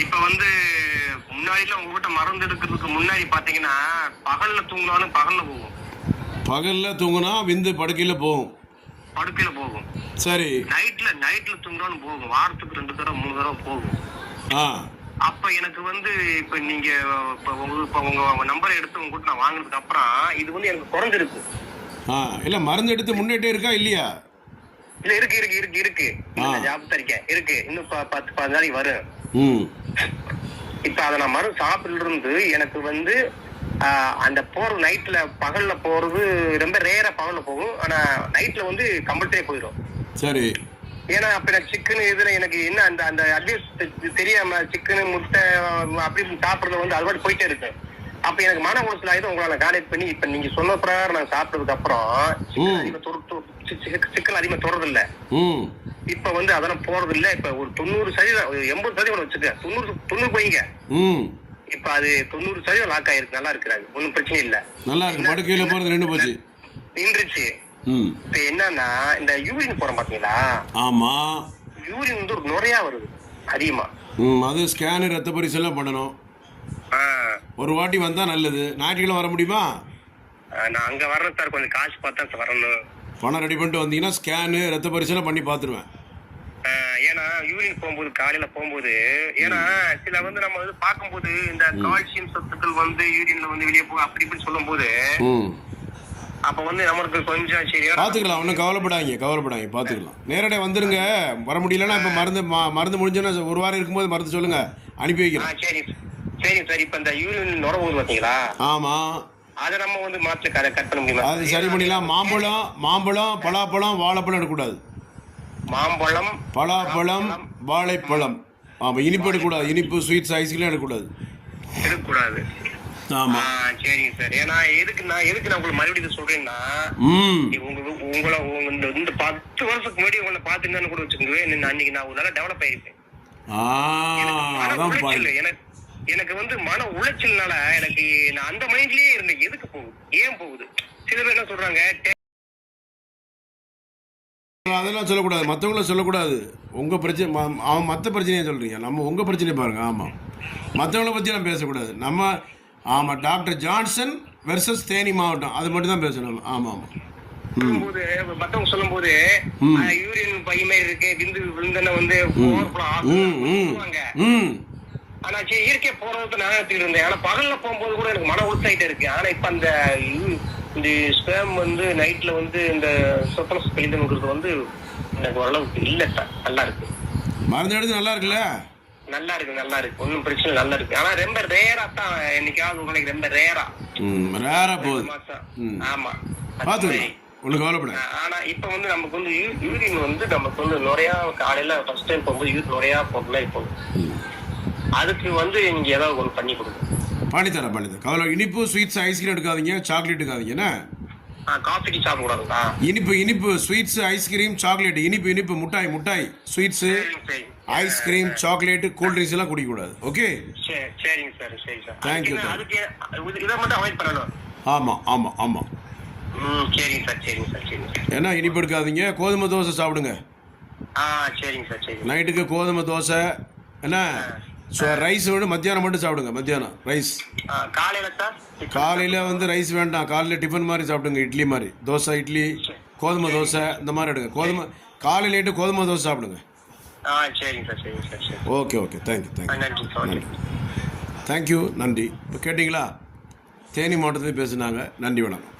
இப்ப வந்து முன்னாடிலாம் உங்ககிட்ட மருந்து எடுக்கிறதுக்கு முன்னாடி பாத்தீங்கன்னா பகல்ல தூங்கினாலும் பகல்ல போகும். பகல்ல தூங்கினா விந்து படுக்கையில போகும். படுக்கையில போகும். சரி. நைட்ல தூங்கினாலும் போகும். வாரத்துக்கு 2 தடவை 3 தடவை போகும். ஆ. அப்ப எனக்கு வந்து இப்ப நீங்க உங்க நம்பரை எடுத்து உங்ககிட்ட நான் வாங்கினதுக்கு அப்புறம் இது வந்து எனக்கு குறைஞ்சிருக்கு. இல்ல மருந்து எடுத்து முன்னேட்டே இருக்கா இல்லையா? இல்ல இருக்கு ஞாபகம் இருக்கேன். இருக்கு. இன்னும் 10-15 நாளைக்கு வரும். இப்ப அதை நான் மருந்து சாப்பிட்டு இருந்து எனக்கு வந்து அந்த போறது நைட்ல பகல்ல போறது ரொம்ப ரேரா பகல்ல போகும். ஆனா நைட்ல வந்து கம்பல்சரியா போயிடும். சரி. ஏன்னா அப்ப எனக்கு சிக்கன் இதுல எனக்கு என்ன அந்த அந்த அட்வைஸ் தெரியாம சிக்கன் முட்டை அப்படி சாப்பிடுறது வந்து அது மாதிரி போயிட்டே இருக்கு. அப்ப எனக்கு மன உளைச்சல் ஆயுது. உங்களை கான்டாக்ட் பண்ணி இப்ப நீங்க சொன்ன பிரகாரம் நான் சாப்பிட்டதுக்கு அப்புறம் சிக்கன் அதிகமா தொடறது இல்ல. இப்ப வந்து அதெல்லாம் போறது இல்ல. இப்ப ஒரு 90% 80% வச்சுக்க 90 போயிங்க. இப்ப அது 90% லாக் ஆயிருக்கு. நல்லா இருக்கிறாங்க. ஒன்னும் பிரச்சனை இல்ல. நல்லா இருக்கு. படுக்கையில போறது நின்னு போச்சு. நின்றுச்சு. இப்ப என்னன்னா இந்த யூரின் போறோம் பாத்தீங்களா? ஆமா. யூரின் வந்து ஒரு நுரையா வருது அதிகமா. அது ஸ்கேன் ரத்த பரிசோதனை பண்ணணும். ஒரு வாட்டி வந்தா நல்லது. ஞாயிற்றுக்கிழமை வர முடியுமா? நான் அங்க வர்றேன் சார். கொஞ்சம் காசு பார்த்தா வரணும். பணம் ரெடி பண்ணிட்டு வந்தீங்கன்னா ஸ்கேனு ரத்த பரிசோதனை பண்ணி பாத்துருவேன். ஏன்னா யூரின் போகும்போது காலையில போகும்போது ஏன்னா சில வந்து நம்ம வந்து பார்க்கும்போது இந்த கால்சியம் சத்துக்கள் வந்து யூரின்ல வந்து வெளியே போகும் அப்படி இப்படி சொல்லும் போது அப்ப வந்து நம்மளுக்கு கொஞ்சம் சரியா பாத்துக்கலாம். ஒன்னும் கவலைப்படாங்க பாத்துக்கலாம். நேரடியா வந்துருங்க. வர முடியலன்னா இப்ப மருந்து முடிஞ்சோன்னா ஒரு வாரம் இருக்கும்போது மருந்து சொல்லுங்க, அனுப்பி வைக்கிறேன். சரி சார். இப்ப இந்த யூரின் நுர போகுது பாத்தீங்களா? ஆமா. அதை நம்ம வந்து மாற்று கட் பண்ண முடியுமா? அது சரி பண்ணிடலாம். மாம்பழம் பலாப்பழம் வாழைப்பழம் எடுக்கக்கூடாது. மாம்பழம் பலாப்பழம் வாழைப்பழம். ஆமா. இனிப்பு எடுக்கக்கூடாது. இனிப்பு ஸ்வீட்ஸ் ஐஸ்கிரீம் எடுக்கக்கூடாது. ஆமா. சரிங்க சார். ஏன்னா எதுக்கு நான் உங்களுக்கு மறுபடியும் சொல்றேன்னா உங்களை இந்த 10 வருஷத்துக்கு முன்னாடி உங்களை பாத்துருந்தான்னு கூட வச்சுக்கோங்க. அன்னைக்கு நான் நல்லா டெவலப் ஆயிருப்பேன். எனக்கு வந்து மன உளைச்சல்னால எனக்கு நான் அந்த மைண்ட்லயே இருந்தேன். எதுக்கு போகுது, ஏன் போகுது? சில பேர் என்ன சொல்றாங்க, அதெல்லாம் சொல்லக்கூடாது. மற்றவங்கள சொல்லக்கூடாது. உங்க பிரச்சனை அவன் மற்ற பிரச்சனையை சொல்றீங்க. நம்ம உங்க பிரச்சனையை பாருங்க. ஆமா. மற்றவங்கள பத்தி எல்லாம் பேசக்கூடாது. நம்ம ஆமா டாக்டர் ஜான்சன் வெர்சஸ் தேனி மாவட்டம் அது மட்டும் தான் பேசணும். ஆமா. மத்தவங்க சொல்லும் போது யூரின் பையமே இருக்கு விந்து விழுந்தன வந்து ஆனா இயற்கை போறதுக்கு நான் எடுத்துட்டு இருந்தேன். ஆனா பகல்ல போகும்போது கூட எனக்கு மன உற்சாகிட்டே இருக்கு. ஆனா இப்ப இந்த ஸ்பேம் வந்து நைட்ல வந்து இந்த சொப்பனஸ் கழிதல்ங்கிறது வந்து எனக்கு ஓரளவுக்கு இல்ல சார். நல்லா இருக்கு. மருந்து எடுத்து நல்லா இருக்குல்ல? நல்லா இருக்கு. ஒன்னும் பிரச்சனை நல்லா இருக்கு. ஆனா ரொம்ப ரேரா தான் என்னைக்காவது உங்களுக்கு ரொம்ப ரேரா போகுது. ஆமா. பாத்துக்கலாம். ஒண்ணு கவலைப்பட. ஆனா இப்ப வந்து நமக்கு வந்து யூரின் வந்து நமக்கு வந்து நுரையா காலையில ஃபர்ஸ்ட் டைம் போகும்போது யூரின் நுரையா போகல. இப்போ அதுக்கு வந்து நீங்க ஏதாவது ஒன்று பண்ணி கொடுங்க. பண்ணித்தரேன். கவலை. இனிப்பு ஸ்வீட்ஸ் ஐஸ்கிரீம் எடுக்காதீங்க, சாக்லேட் எடுக்காதீங்க. என்ன காஃபி டீ சாப்பிடக்கூடாதுங்களா? இனிப்பு ஸ்வீட்ஸ் ஐஸ்கிரீம் சாக்லேட் இனிப்பு முட்டாய் sweets ice cream chocolate cool drinks எல்லாம் குடிக்க கூடாது. ஓகே. சரிங்க சார். சரி சார். தேங்க்யூ. அதுக்கு இதை மட்டும் அவாய்ட் பண்ணணும். ஆமா. சரிங்க சார். ஏன்னா இனிப்பு எடுக்காதீங்க. கோதுமை தோசை சாப்பிடுங்க. சரிங்க சார். சரி. நைட்டுக்கு கோதுமை தோசை. என்ன ரைஸ் வேணும். மத்தியானம் மட்டும் சாப்பிடுங்க. மத்தியானம் ரைஸ். காலையில வந்து ரைஸ் வேண்டாம். காலையில டிஃபன் மாதிரி சாப்பிடுங்க. இட்லி மாதிரி தோசை இட்லி கோதுமை தோசை இந்த மாதிரி எடுங்க. காலையில நைட்டு கோதுமை தோசை சாப்பிடுங்க. சரிங்க சார். ஓகே. தேங்க்யூ. நன்றி. இப்போ கேட்டிங்களா? தேனி மாவட்டத்தில் பேசுனாங்க. நன்றி, வணக்கம்.